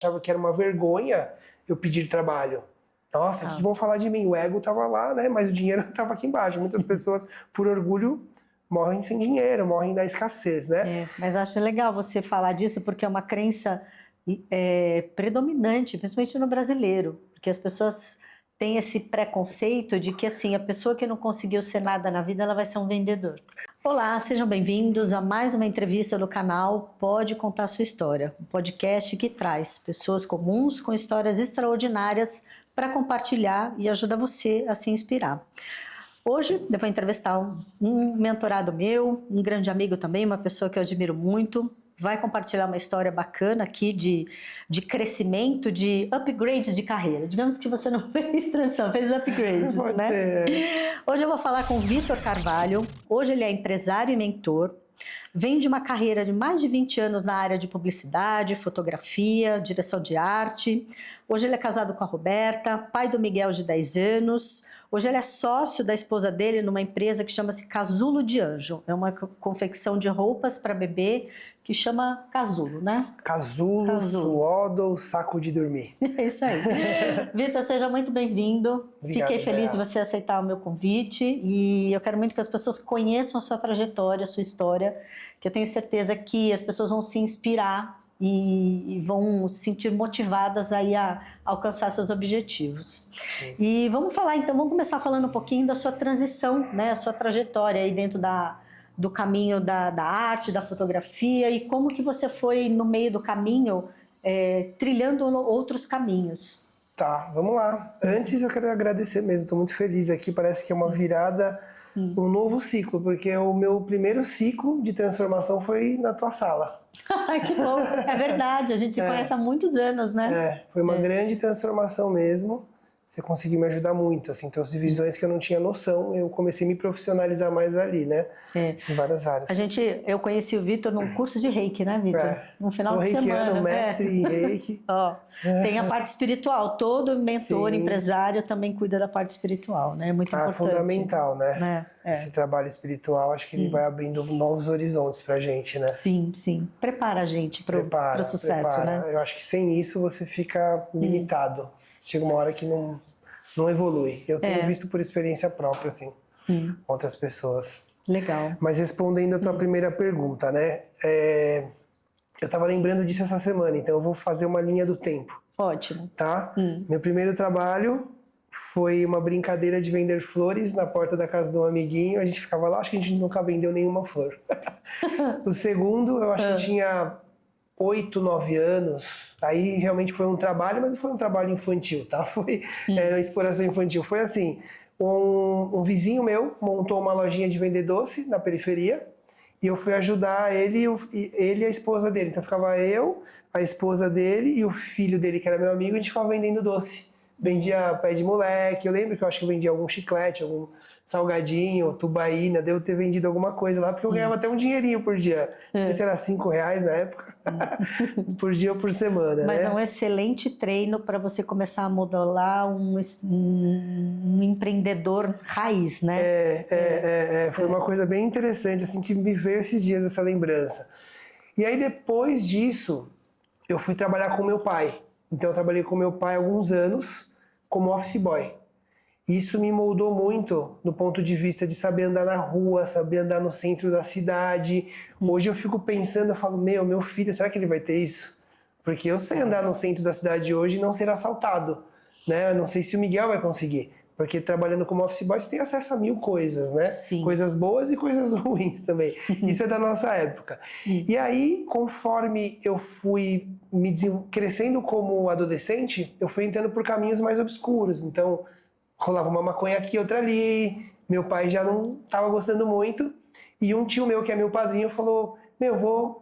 achava que era uma vergonha eu pedir trabalho. Nossa, o que vão falar de mim? O ego tava lá, né? Mas o dinheiro tava aqui embaixo. Muitas pessoas, por orgulho, morrem sem dinheiro, morrem na escassez, né? Mas acho legal você falar disso, porque é uma crença predominante, principalmente no brasileiro, porque as pessoas têm esse preconceito de que assim, a pessoa que não conseguiu ser nada na vida, ela vai ser um vendedor. Olá, sejam bem-vindos a mais uma entrevista do canal Pode Contar Sua História, um podcast que traz pessoas comuns com histórias extraordinárias para compartilhar e ajudar você a se inspirar. Hoje eu vou entrevistar um mentorado meu, um grande amigo também, uma pessoa que eu admiro muito. Vai compartilhar uma história bacana aqui de crescimento, de upgrade de carreira. Digamos que você não fez transição, fez upgrade, né? Ser. Hoje eu vou falar com o Vitor Carvalho. Hoje ele é empresário e mentor. Vem de uma carreira de mais de 20 anos na área de publicidade, fotografia, direção de arte. Hoje ele é casado com a Roberta, pai do Miguel de 10 anos. Hoje ele é sócio da esposa dele numa empresa que chama-se Casulo de Anjo. É uma confecção de roupas para bebê que chama Casulo, né? Casulo, suodo, saco de dormir. É isso aí. Vitor, seja muito bem-vindo. Fiquei feliz de você aceitar o meu convite e eu quero muito que as pessoas conheçam a sua trajetória, a sua história, que eu tenho certeza que as pessoas vão se inspirar e vão se sentir motivadas aí a alcançar seus objetivos. Sim. E vamos falar então, vamos começar falando um pouquinho da sua transição, né, a sua trajetória aí dentro do caminho da arte, da fotografia e como que você foi no meio do caminho trilhando outros caminhos. Tá, vamos lá. Antes eu quero agradecer mesmo, estou muito feliz aqui, parece que é uma virada, um novo ciclo, porque o meu primeiro ciclo de transformação foi na tua sala. Que bom, é verdade, a gente se conhece há muitos anos, né? Foi uma grande transformação mesmo. Você conseguiu me ajudar muito, assim, trouxe visões que eu não tinha noção, eu comecei a me profissionalizar mais ali, né? Em várias áreas. Eu conheci o Vitor num curso de reiki, né, Vitor? No final de semana. Sou reikiano, mestre em reiki. Tem a parte espiritual, todo mentor, empresário também cuida da parte espiritual, né? É muito importante. Fundamental, né? Esse trabalho espiritual, acho que ele vai abrindo novos horizontes pra gente, né? Sim, sim. Prepara a gente pro sucesso, né? Eu acho que sem isso você fica limitado. Chega uma hora que não evolui. Eu tenho visto por experiência própria, assim, outras pessoas. Legal. Mas respondendo a tua primeira pergunta, né? Eu tava lembrando disso essa semana, então eu vou fazer uma linha do tempo. Ótimo. Tá? Meu primeiro trabalho foi uma brincadeira de vender flores na porta da casa de um amiguinho. A gente ficava lá, acho que a gente nunca vendeu nenhuma flor. O segundo, eu acho que eu tinha 8, 9 anos, aí realmente foi um trabalho, mas não foi um trabalho infantil, tá? Foi uma exploração infantil. Foi assim, um vizinho meu montou uma lojinha de vender doce na periferia e eu fui ajudar ele e a esposa dele. Então ficava eu, a esposa dele e o filho dele, que era meu amigo, a gente ficava vendendo doce. Vendia pé de moleque, eu lembro que eu acho que eu vendia algum chiclete, algum salgadinho, tubaína, devo ter vendido alguma coisa lá, porque eu ganhava até um dinheirinho por dia. Não sei se era R$5 na época, por dia ou por semana. Mas né? é um excelente treino para você começar a modelar um empreendedor raiz, né? Foi uma coisa bem interessante, assim, que me veio esses dias essa lembrança. E aí depois disso, eu fui trabalhar com meu pai. Então eu trabalhei com meu pai há alguns anos como office boy. Isso me moldou muito do ponto de vista de saber andar na rua, saber andar no centro da cidade. Hoje eu fico pensando, eu falo, meu filho, será que ele vai ter isso? Porque eu sei andar no centro da cidade hoje e não ser assaltado, né? Eu não sei se o Miguel vai conseguir. Porque trabalhando como office boy você tem acesso a 1000 coisas, né? Sim. Coisas boas e coisas ruins também. Isso é da nossa época. E aí, conforme eu fui crescendo como adolescente, eu fui entrando por caminhos mais obscuros. Então, rolava uma maconha aqui, outra ali. Meu pai já não estava gostando muito. E um tio meu, que é meu padrinho, falou,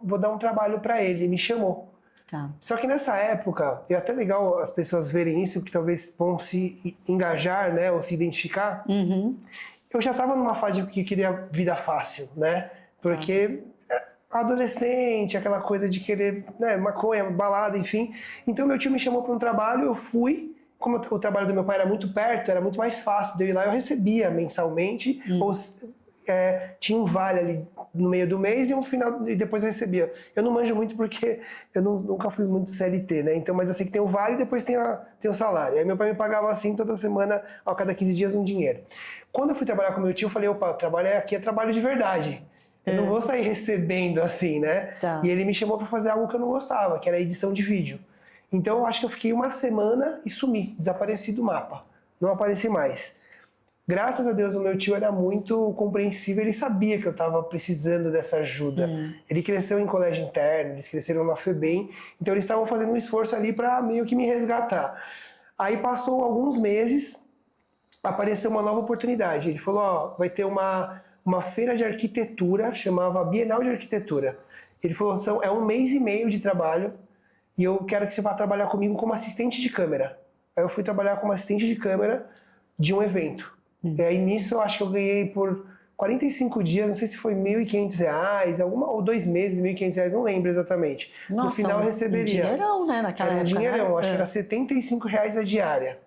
vou dar um trabalho para ele. Me chamou. Tá. Só que nessa época, é até legal as pessoas verem isso, que talvez vão se engajar, né, ou se identificar. Eu já estava numa fase que queria vida fácil, né? Porque adolescente, aquela coisa de querer, né, maconha, balada, enfim. Então meu tio me chamou para um trabalho, eu fui. Como o trabalho do meu pai era muito perto, era muito mais fácil de eu ir lá, eu recebia mensalmente, ou tinha um vale ali no meio do mês e depois eu recebia. Eu não manjo muito porque eu nunca fui muito CLT, né? Então, mas eu sei que tem o vale e depois tem o salário. Aí meu pai me pagava assim toda semana, a cada 15 dias, um dinheiro. Quando eu fui trabalhar com meu tio, eu falei, opa, trabalho aqui é trabalho de verdade. Eu não vou sair recebendo assim, né? Tá. E ele me chamou para fazer algo que eu não gostava, que era edição de vídeo. Então eu acho que eu fiquei uma semana e sumi, desapareci do mapa. Não apareci mais. Graças a Deus, o meu tio era muito compreensível, ele sabia que eu estava precisando dessa ajuda. Ele cresceu em colégio interno, eles cresceram na FEBEM, então eles estavam fazendo um esforço ali para meio que me resgatar. Aí passou alguns meses, apareceu uma nova oportunidade. Ele falou, ó, vai ter uma feira de arquitetura, chamava Bienal de Arquitetura. Ele falou, é 1 mês e meio de trabalho e eu quero que você vá trabalhar comigo como assistente de câmera. Aí eu fui trabalhar como assistente de câmera de um evento. E aí nisso eu acho que eu ganhei por 45 dias, não sei se foi R$1.500, ou 2 meses, R$1.500, não lembro exatamente. Nossa, no final eu receberia. Um dinheirão, né, naquela época. Era um dinheirão, né? acho que era R$75 a diária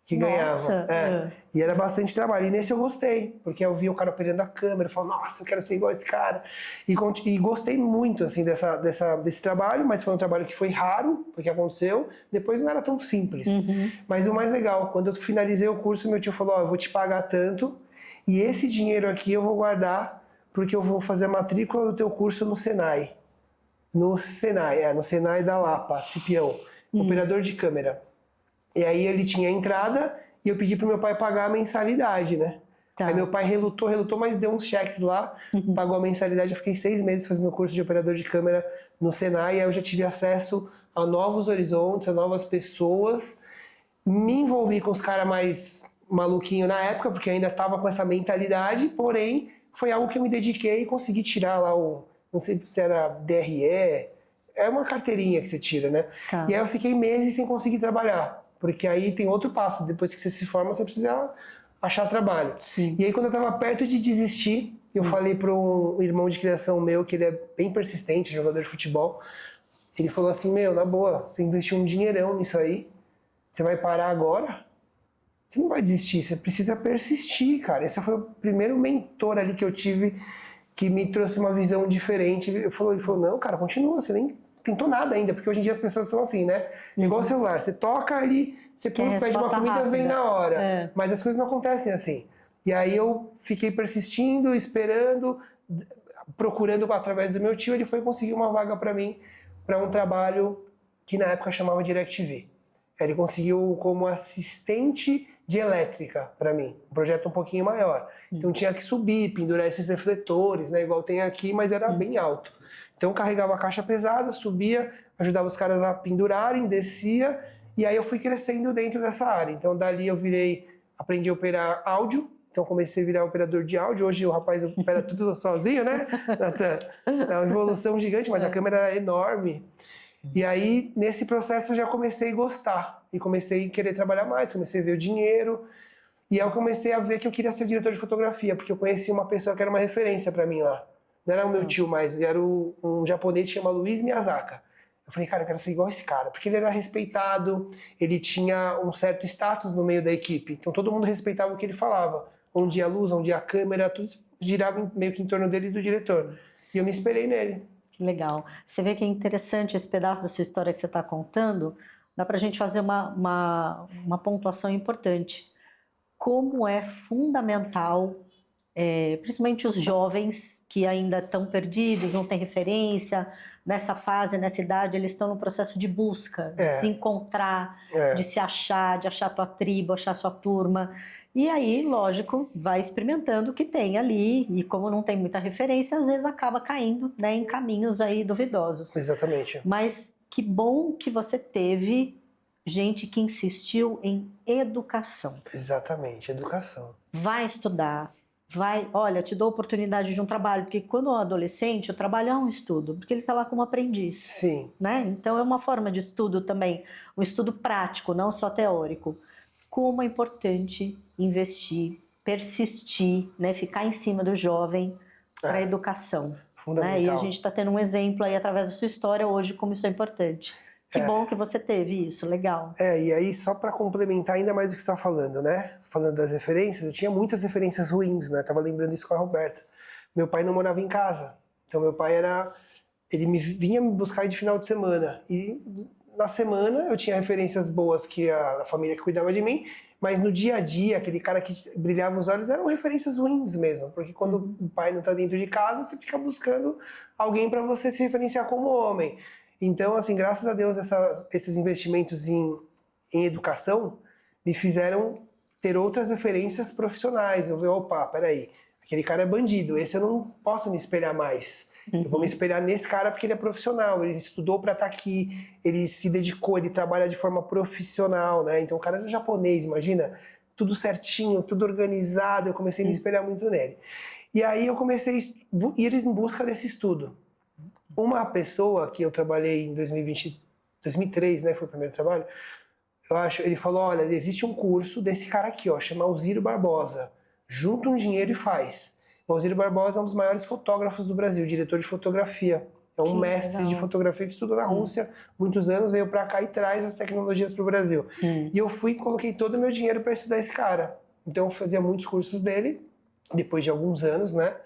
que Nossa, ganhava. E era bastante trabalho. E nesse eu gostei, porque eu via o cara operando a câmera, eu falava, nossa, eu quero ser igual a esse cara. E gostei muito assim, desse trabalho, mas foi um trabalho que foi raro, porque aconteceu. Depois não era tão simples. Mas o mais legal, quando eu finalizei o curso, meu tio falou, ó, eu vou te pagar tanto, e esse dinheiro aqui eu vou guardar, porque eu vou fazer a matrícula do teu curso no Senai. No Senai da Lapa, Cipião, operador de câmera. E aí ele tinha a entrada e eu pedi pro meu pai pagar a mensalidade, né? Tá. Aí meu pai relutou, mas deu uns cheques lá, pagou a mensalidade. Eu fiquei 6 meses fazendo o curso de operador de câmera no Senai, e aí eu já tive acesso a novos horizontes, a novas pessoas. Me envolvi com os caras mais maluquinhos na época, porque ainda tava com essa mentalidade, porém foi algo que eu me dediquei e consegui tirar lá não sei se era DRE, é uma carteirinha que você tira, né? Tá. E aí eu fiquei meses sem conseguir trabalhar. Porque aí tem outro passo, depois que você se forma, você precisa achar trabalho. Sim. E aí quando eu estava perto de desistir, eu falei para um irmão de criação meu, que ele é bem persistente, jogador de futebol, ele falou assim, meu, na boa, você investiu um dinheirão nisso aí, você vai parar agora? Você não vai desistir, você precisa persistir, cara. Esse foi o primeiro mentor ali que eu tive, que me trouxe uma visão diferente. Ele falou, não, cara, continua, você nem tentou nada ainda, porque hoje em dia as pessoas são assim, né? Igual o celular, você toca ali, você pede uma comida, rápida. Vem na hora. Mas as coisas não acontecem assim. E aí eu fiquei persistindo, esperando, procurando através do meu tio, ele foi conseguir uma vaga para mim, para um trabalho que na época chamava DirecTV. Ele conseguiu como assistente de elétrica para mim, um projeto um pouquinho maior. Então tinha que subir, pendurar esses refletores, né, igual tem aqui, mas era bem alto. Então eu carregava a caixa pesada, subia, ajudava os caras a pendurarem, descia, e aí eu fui crescendo dentro dessa área. Então dali eu aprendi a operar áudio, então comecei a virar operador de áudio. Hoje o rapaz opera tudo sozinho, né, Natan? É uma evolução gigante, mas a câmera era enorme. E aí, nesse processo, eu já comecei a gostar. E comecei a querer trabalhar mais, comecei a ver o dinheiro. E aí eu comecei a ver que eu queria ser diretor de fotografia, porque eu conheci uma pessoa que era uma referência para mim lá. Não era o meu tio mais, era um japonês que chama Luiz Miyazaka. Eu falei, cara, eu quero ser igual esse cara, porque ele era respeitado, ele tinha um certo status no meio da equipe. Então todo mundo respeitava o que ele falava. Onde ia a luz, onde ia a câmera, tudo girava meio que em torno dele e do diretor. E eu me espelhei nele. Legal. Você vê que é interessante esse pedaço da sua história que você está contando. Dá para a gente fazer uma pontuação importante. Como é fundamental, principalmente os jovens que ainda estão perdidos, não têm referência, nessa fase, nessa idade, eles estão no processo de busca, de se encontrar, de se achar, de achar a tua tribo, achar a sua turma. E aí, lógico, vai experimentando o que tem ali, e como não tem muita referência, às vezes acaba caindo, né, em caminhos aí duvidosos. Exatamente. Mas que bom que você teve gente que insistiu em educação. Exatamente, educação. Vai estudar, olha, te dou a oportunidade de um trabalho, porque quando é um adolescente, o trabalho é um estudo, porque ele está lá como aprendiz. Sim. Né? Então é uma forma de estudo também, um estudo prático, não só teórico. Como é importante investir, persistir, né? Ficar em cima do jovem para a educação. Fundamental. Né? E a gente está tendo um exemplo aí através da sua história hoje como isso é importante. Que bom que você teve isso, legal. E aí só para complementar ainda mais o que você está falando, né? Falando das referências, eu tinha muitas referências ruins, né? Tava lembrando isso com a Roberta. Meu pai não morava em casa, então meu pai ele vinha me buscar de final de semana e na semana eu tinha referências boas que a família que cuidava de mim, mas no dia a dia, aquele cara que brilhava os olhos eram referências ruins mesmo, porque quando o pai não está dentro de casa, você fica buscando alguém para você se referenciar como homem. Então, assim, graças a Deus, esses investimentos em educação me fizeram ter outras referências profissionais. Eu vi, opa, peraí, aquele cara é bandido, esse eu não posso me espelhar mais. Eu vou me espelhar nesse cara porque ele é profissional, ele estudou para estar aqui, ele se dedicou, ele trabalha de forma profissional, né? Então o cara é japonês, imagina, tudo certinho, tudo organizado, eu comecei a me espelhar muito nele. E aí eu comecei a ir em busca desse estudo. Uma pessoa que eu trabalhei em 2003, né, foi o primeiro trabalho, ele falou, olha, existe um curso desse cara aqui, ó, chama Alziro Barbosa, junta um dinheiro e faz. O Alziro Barbosa é um dos maiores fotógrafos do Brasil, diretor de fotografia. É um mestre de fotografia que estudou na Rússia muitos anos, veio para cá e traz as tecnologias para o Brasil. E eu fui e coloquei todo o meu dinheiro para estudar esse cara. Então eu fazia muitos cursos dele, depois de alguns anos, né?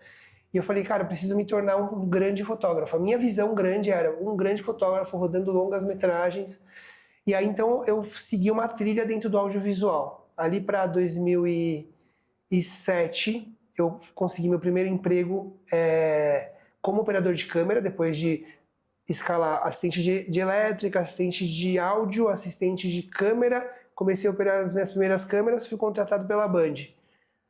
E eu falei, cara, eu preciso me tornar um grande fotógrafo. A minha visão grande era um grande fotógrafo rodando longas metragens. E aí então eu segui uma trilha dentro do audiovisual. Ali para 2007 eu consegui meu primeiro emprego como operador de câmera, depois de escalar assistente de elétrica, assistente de áudio, assistente de câmera. Comecei a operar as minhas primeiras câmeras, fui contratado pela Band.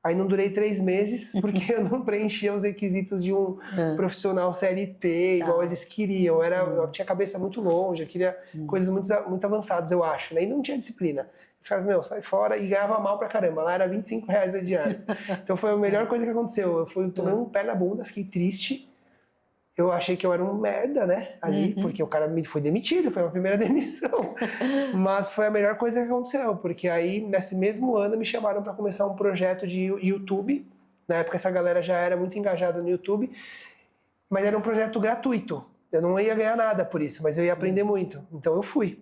Aí não durei 3 meses, porque eu não preenchia os requisitos de um profissional CLT, igual eles queriam. Eu tinha a cabeça muito longe, eu queria coisas muito avançadas, eu acho, né? E não tinha disciplina. Os caras, sai fora, e ganhava mal pra caramba. Lá era R$25 a diária. Então foi a melhor coisa que aconteceu. Eu tomei um pé na bunda, fiquei triste. Eu achei que eu era um merda, né, ali, porque o cara foi demitido, foi a minha primeira demissão. Mas foi a melhor coisa que aconteceu, porque aí, nesse mesmo ano, me chamaram para começar um projeto de YouTube. Na época, essa galera já era muito engajada no YouTube, mas era um projeto gratuito. Eu não ia ganhar nada por isso, mas eu ia aprender muito. Então eu fui.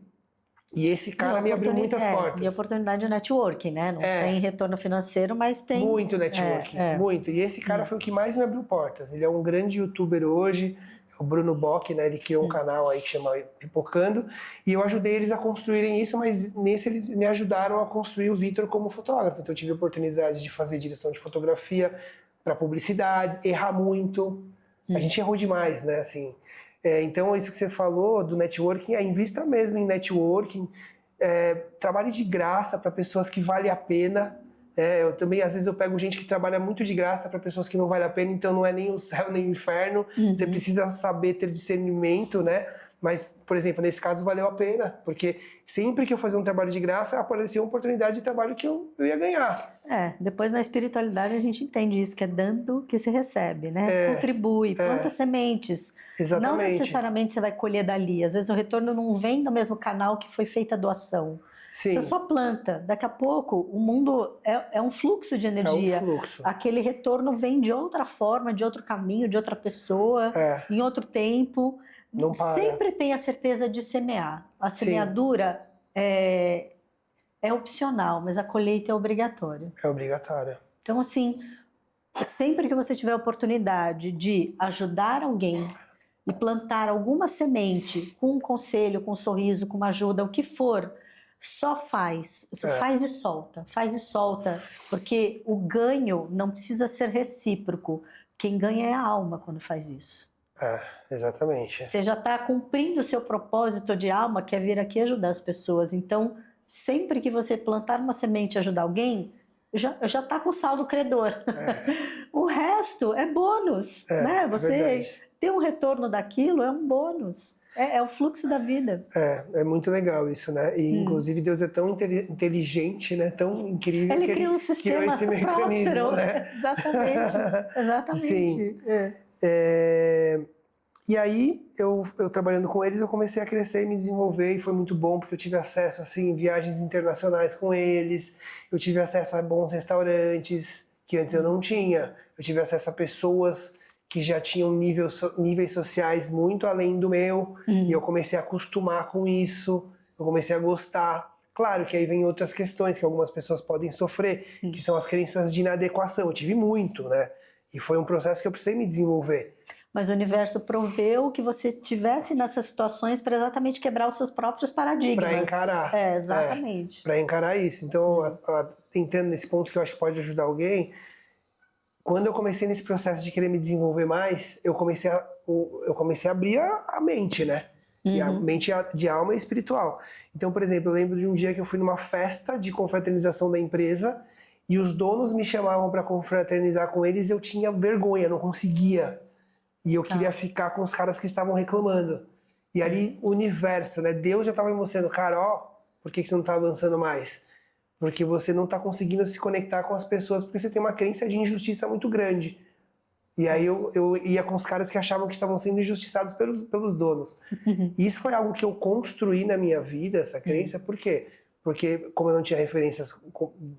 E esse cara me abriu muitas portas. E oportunidade de networking, né? Não tem retorno financeiro, mas tem... Muito networking, muito. E esse cara foi o que mais me abriu portas. Ele é um grande youtuber hoje, o Bruno Bock, né? Ele criou um canal aí que chama Pipocando. E eu ajudei eles a construírem isso, mas nesse eles me ajudaram a construir o Vitor como fotógrafo. Então eu tive a oportunidade de fazer direção de fotografia para publicidades, errar muito. A gente errou demais, né? Assim... Então, isso que você falou do networking, invista mesmo em networking, trabalhe de graça para pessoas que valem a pena. Eu também, às vezes, eu pego gente que trabalha muito de graça para pessoas que não valem a pena, então não é nem o céu nem o inferno. Você precisa saber ter discernimento, né? Mas, por exemplo, nesse caso valeu a pena, porque sempre que eu fazia um trabalho de graça, aparecia uma oportunidade de trabalho que eu ia ganhar. Depois na espiritualidade a gente entende isso, que é dando que se recebe, né? Contribui, planta sementes. Exatamente. Não necessariamente você vai colher dali. Às vezes o retorno não vem do mesmo canal que foi feita a doação. Sim. Você só planta. Daqui a pouco o mundo é um fluxo de energia. É um fluxo. Aquele retorno vem de outra forma, de outro caminho, de outra pessoa, em outro tempo. Não para. Sempre tem a certeza de semear. A semeadura é opcional, mas a colheita é obrigatória. É obrigatória. Então, assim, sempre que você tiver a oportunidade de ajudar alguém e plantar alguma semente com um conselho, com um sorriso, com uma ajuda, o que for, só faz. Você faz e solta, porque o ganho não precisa ser recíproco. Quem ganha é a alma quando faz isso. Exatamente. Você já está cumprindo o seu propósito de alma, que é vir aqui ajudar as pessoas. Então, sempre que você plantar uma semente e ajudar alguém, já está com saldo credor. O resto é bônus, né? Você ter um retorno daquilo é um bônus. É o fluxo da vida. É muito legal isso, né? E, inclusive, Deus é tão inteligente, né? Tão incrível Ele que criou um sistema esse mecanismo, próspero. né? Exatamente. Sim. E aí, eu trabalhando com eles, eu comecei a crescer e me desenvolver, e foi muito bom, porque eu tive acesso, assim, viagens internacionais com eles, eu tive acesso a bons restaurantes, que antes eu não tinha, eu tive acesso a pessoas que já tinham níveis sociais muito além do meu, e eu comecei a acostumar com isso, eu comecei a gostar. Claro que aí vem outras questões que algumas pessoas podem sofrer, que são as crenças de inadequação. Eu tive muito, né? E foi um processo que eu precisei me desenvolver. Mas o universo proveu que você tivesse nessas situações para exatamente quebrar os seus próprios paradigmas. Para encarar. Exatamente. Para encarar isso. Então, entrando nesse ponto que eu acho que pode ajudar alguém, quando eu comecei nesse processo de querer me desenvolver mais, eu comecei a abrir a mente, né? E a mente de alma e espiritual. Então, por exemplo, eu lembro de um dia que eu fui numa festa de confraternização da empresa e os donos me chamavam para confraternizar com eles e eu tinha vergonha, não conseguia. E eu queria ficar com os caras que estavam reclamando. E ali, o universo, né? Deus já estava me mostrando, cara, ó, por que você não está avançando mais? Porque você não está conseguindo se conectar com as pessoas, porque você tem uma crença de injustiça muito grande. E aí eu ia com os caras que achavam que estavam sendo injustiçados pelos donos. E isso foi algo que eu construí na minha vida, essa crença. Por quê? Porque como eu não tinha referências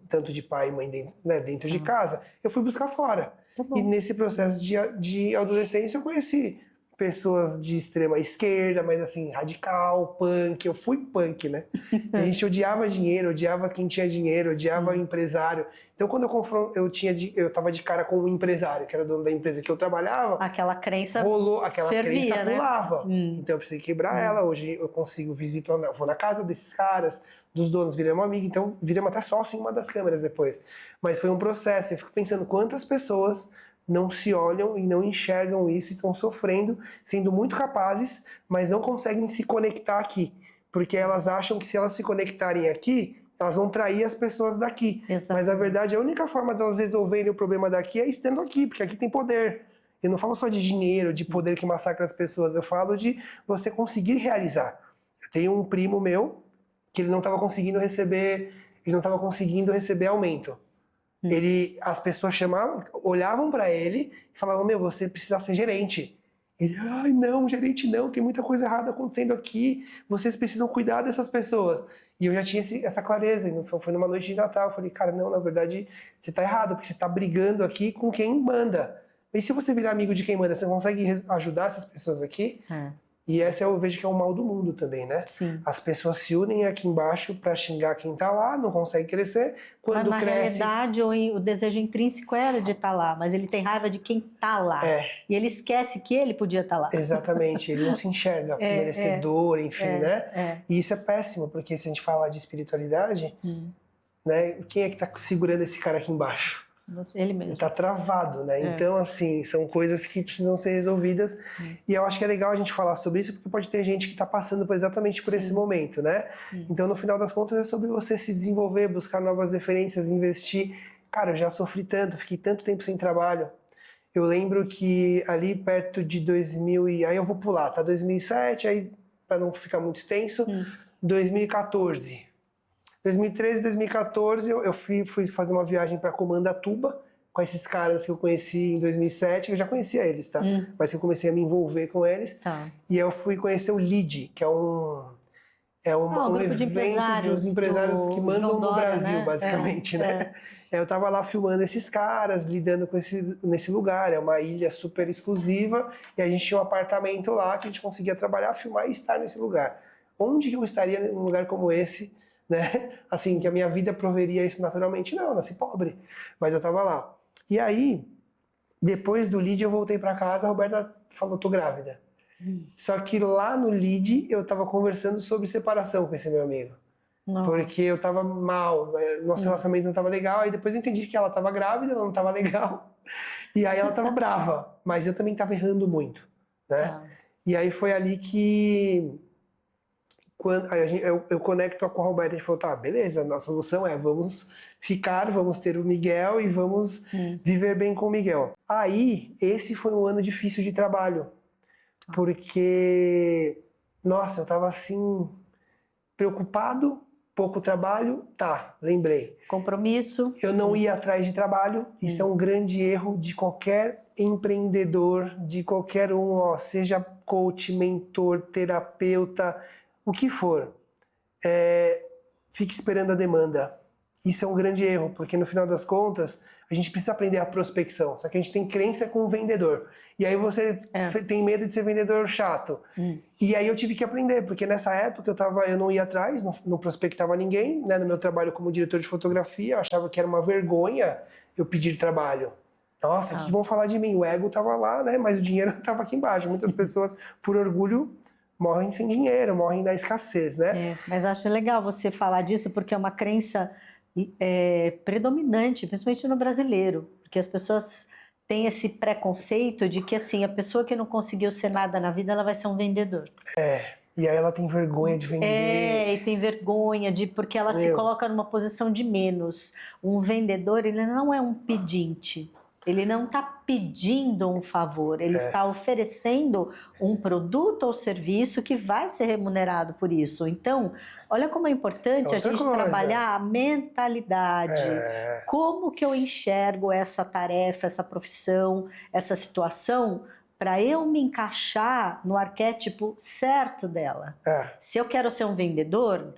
tanto de pai e mãe dentro de casa, eu fui buscar fora. E nesse processo de adolescência eu conheci pessoas de extrema esquerda, mas assim, radical, punk. Eu fui punk, né? A gente odiava dinheiro, odiava quem tinha dinheiro, odiava empresário. Então, quando eu tava de cara com um empresário, que era dono da empresa que eu trabalhava, aquela crença rolou, aquela fervia, crença pulava. Então, eu precisei quebrar ela. Hoje eu consigo visitar, vou na casa desses caras, dos donos, viramos amigo. Então, viramos até sócio em uma das câmeras depois. Mas foi um processo. Eu fico pensando quantas pessoas não se olham e não enxergam isso, estão sofrendo, sendo muito capazes, mas não conseguem se conectar aqui. Porque elas acham que se elas se conectarem aqui, elas vão trair as pessoas daqui. Exatamente. Mas, na verdade, a única forma de elas resolverem o problema daqui é estando aqui, porque aqui tem poder. Eu não falo só de dinheiro, de poder que massacra as pessoas, eu falo de você conseguir realizar. Eu tenho um primo meu que ele não estava conseguindo receber aumento. As pessoas chamavam, olhavam para ele e falavam, meu, você precisa ser gerente. Ele, ai não, gerente não, tem muita coisa errada acontecendo aqui, vocês precisam cuidar dessas pessoas. E eu já tinha essa clareza, foi numa noite de Natal, eu falei, cara, não, na verdade você tá errado, porque você tá brigando aqui com quem manda. E se você virar amigo de quem manda, você consegue ajudar essas pessoas aqui? E essa eu vejo que é o mal do mundo também, né? Sim. As pessoas se unem aqui embaixo para xingar quem tá lá, não consegue crescer. Quando mas na realidade o desejo intrínseco era de estar lá, mas ele tem raiva de quem tá lá. E ele esquece que ele podia estar lá. Exatamente, ele não se enxerga como merecedor, enfim, né? E isso é péssimo, porque se a gente falar de espiritualidade, né, quem é que tá segurando esse cara aqui embaixo? Ele mesmo. Ele tá travado, né? Então, assim, são coisas que precisam ser resolvidas. E eu acho que é legal a gente falar sobre isso, porque pode ter gente que tá passando exatamente por esse momento, né? Então, no final das contas, é sobre você se desenvolver, buscar novas referências, investir. Cara, eu já sofri tanto, fiquei tanto tempo sem trabalho. Eu lembro que ali perto de 2000 aí eu vou pular, tá? 2007, aí para não ficar muito extenso, 2014. 2013, 2014, eu fui fazer uma viagem para Comandatuba com esses caras que eu conheci em 2007. Eu já conhecia eles, tá? Mas eu comecei a me envolver com eles. E eu fui conhecer o LEAD, que é um grupo de evento empresários que mandam no Brasil, né? basicamente, né? Eu tava lá filmando esses caras, lidando com nesse lugar. É uma ilha super exclusiva e a gente tinha um apartamento lá que a gente conseguia trabalhar, filmar e estar nesse lugar. Onde eu estaria num lugar como esse, né? Assim, que a minha vida proveria isso naturalmente? Não, eu nasci pobre, mas eu tava lá. E aí, depois do lead eu voltei para casa, a Roberta falou, tô grávida. Só que lá no lead eu tava conversando sobre separação com esse meu amigo. Porque eu tava mal, nosso relacionamento não tava legal, aí depois eu entendi que ela tava grávida, ela não tava legal, e aí ela tava brava, mas eu também tava errando muito, né? E aí foi ali que eu conecto com a Roberta e a gente falou, tá, beleza, a solução é vamos ter o Miguel e vamos viver bem com o Miguel. Aí, esse foi um ano difícil de trabalho, porque, nossa, eu tava assim, preocupado, pouco trabalho, lembrei. Compromisso. Eu não ia atrás de trabalho, isso é um grande erro de qualquer empreendedor, de qualquer um, seja coach, mentor, terapeuta, o que for. Fique esperando a demanda. isso é um grande erro, porque no final das contas, a gente precisa aprender a prospecção. Só que a gente tem crença com o vendedor. E aí você tem medo de ser vendedor chato. E aí eu tive que aprender, porque nessa época eu não ia atrás, não prospectava ninguém, né? No meu trabalho como diretor de fotografia, eu achava que era uma vergonha eu pedir trabalho. Nossa, o que vão falar de mim? O ego estava lá, né? Mas o dinheiro estava aqui embaixo. Muitas pessoas, por orgulho, morrem sem dinheiro, morrem da escassez, né? Mas acho legal você falar disso, porque é uma crença predominante, principalmente no brasileiro, porque as pessoas têm esse preconceito de que assim, a pessoa que não conseguiu ser nada na vida, ela vai ser um vendedor. E aí ela tem vergonha de vender. E tem vergonha porque ela se coloca numa posição de menos. Um vendedor, ele não é um pedinte. Ele não está pedindo um favor, ele está oferecendo um produto ou serviço que vai ser remunerado por isso. Então, olha como é importante a gente trabalhar a mentalidade. Como que eu enxergo essa tarefa, essa profissão, essa situação, para eu me encaixar no arquétipo certo dela. Se eu quero ser um vendedor,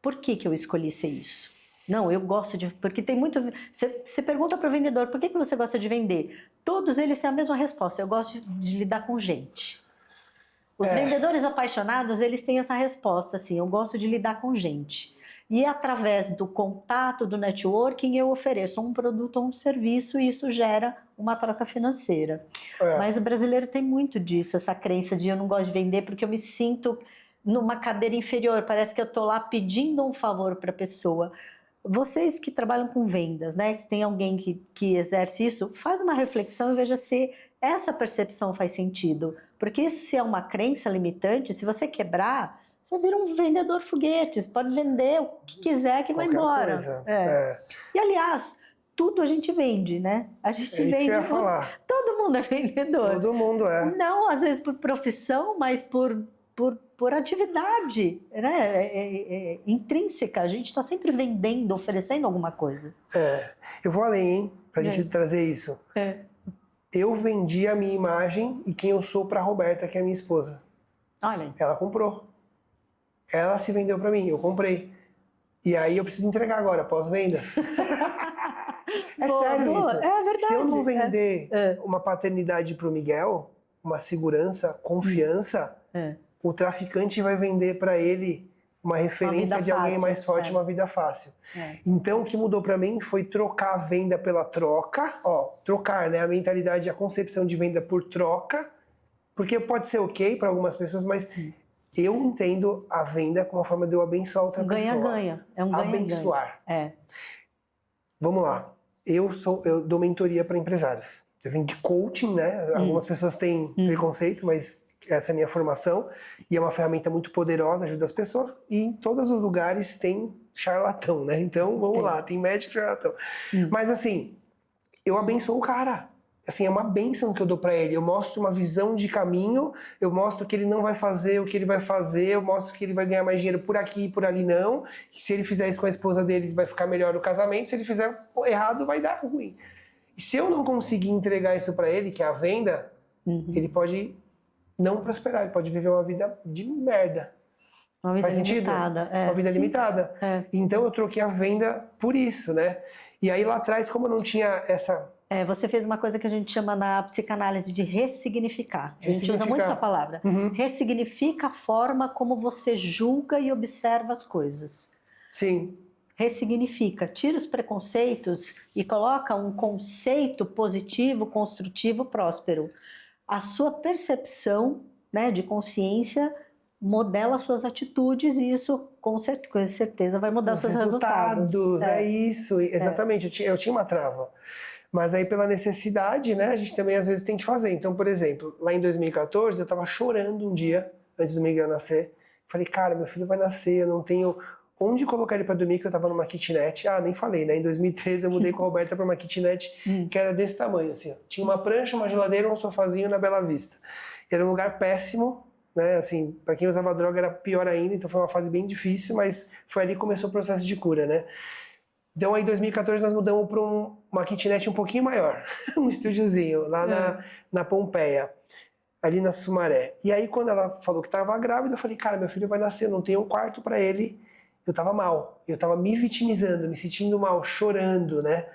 por que eu escolhi ser isso? Não, eu gosto de... Porque tem muito... Você pergunta para o vendedor, por que você gosta de vender? Todos eles têm a mesma resposta, eu gosto de lidar com gente. Os vendedores apaixonados, eles têm essa resposta, assim, eu gosto de lidar com gente. E através do contato, do networking, eu ofereço um produto ou um serviço e isso gera uma troca financeira. Mas o brasileiro tem muito disso, essa crença de eu não gosto de vender porque eu me sinto numa cadeira inferior, parece que eu estou lá pedindo um favor para a pessoa. Vocês que trabalham com vendas, né, que tem alguém que exerce isso, faz uma reflexão e veja se essa percepção faz sentido. Porque isso, se é uma crença limitante, se você quebrar, você vira um vendedor foguete, você pode vender o que quiser que vai embora. E aliás, tudo a gente vende, né? A gente vende. Isso que eu ia falar. Todo mundo é vendedor. Todo mundo é. Não, às vezes por profissão, mas por atividade, né? Intrínseca. A gente está sempre vendendo, oferecendo alguma coisa. Eu vou além, hein? Pra gente trazer isso. Eu vendi a minha imagem e quem eu sou pra Roberta, que é a minha esposa. Olha. Ela comprou. Ela se vendeu pra mim, eu comprei. E aí eu preciso entregar agora, pós-vendas. Sério isso. É verdade. Se eu não vender uma paternidade pro Miguel, uma segurança, confiança, o traficante vai vender para ele uma referência de alguém mais forte, uma vida fácil. Então, o que mudou para mim foi trocar a venda pela troca. Trocar, né? A mentalidade, a concepção de venda por troca. Porque pode ser ok para algumas pessoas, mas eu entendo a venda como uma forma de eu abençoar outra pessoa. Ganha-ganha. É um ganha-ganha. Abençoar. Vamos lá. Eu dou mentoria para empresários. Eu vim de coaching, né? Algumas pessoas têm preconceito, mas essa é a minha formação. E é uma ferramenta muito poderosa, ajuda as pessoas. E em todos os lugares tem charlatão, né? Então, vamos lá. Tem médico charlatão. Mas assim, eu abençoo o cara. Assim, é uma bênção que eu dou para ele. Eu mostro uma visão de caminho, eu mostro que ele não vai fazer o que ele vai fazer, eu mostro que ele vai ganhar mais dinheiro por aqui e por ali não. Que se ele fizer isso com a esposa dele, vai ficar melhor o casamento. Se ele fizer errado, vai dar ruim. E se eu não conseguir entregar isso para ele, que é a venda, ele pode não prosperar, ele pode viver uma vida de merda. Uma vida Faz sentido? limitada. Uma vida limitada. Então eu troquei a venda por isso, né? E aí lá atrás, como eu não tinha essa... Você fez uma coisa que a gente chama na psicanálise de ressignificar. A gente usa muito essa palavra. Ressignifica a forma como você julga e observa as coisas. Sim. Ressignifica, tira os preconceitos e coloca um conceito positivo, construtivo, próspero. A sua percepção, né, de consciência modela suas atitudes e isso com certeza vai mudar seus resultados. É isso, exatamente. Eu tinha uma trava. Mas aí pela necessidade, né, a gente também às vezes tem que fazer. Então, por exemplo, lá em 2014 eu tava chorando um dia, antes do Miguel nascer. Falei, cara, meu filho vai nascer, eu não tenho onde colocar ele pra dormir, que eu tava numa kitnet. Nem falei, né? Em 2013 eu mudei com a Roberta pra uma kitnet que era desse tamanho, assim. Ó. Tinha uma prancha, uma geladeira, um sofazinho na Bela Vista. Era um lugar péssimo, né? Assim, pra quem usava droga era pior ainda, então foi uma fase bem difícil, mas foi ali que começou o processo de cura, né? Então aí em 2014 nós mudamos para uma kitnet um pouquinho maior, um estúdiozinho, lá na Pompeia, ali na Sumaré. E aí quando ela falou que estava grávida, eu falei, cara, meu filho vai nascer, eu não tenho um quarto para ele, eu tava mal. Eu tava me vitimizando, me sentindo mal, chorando, né?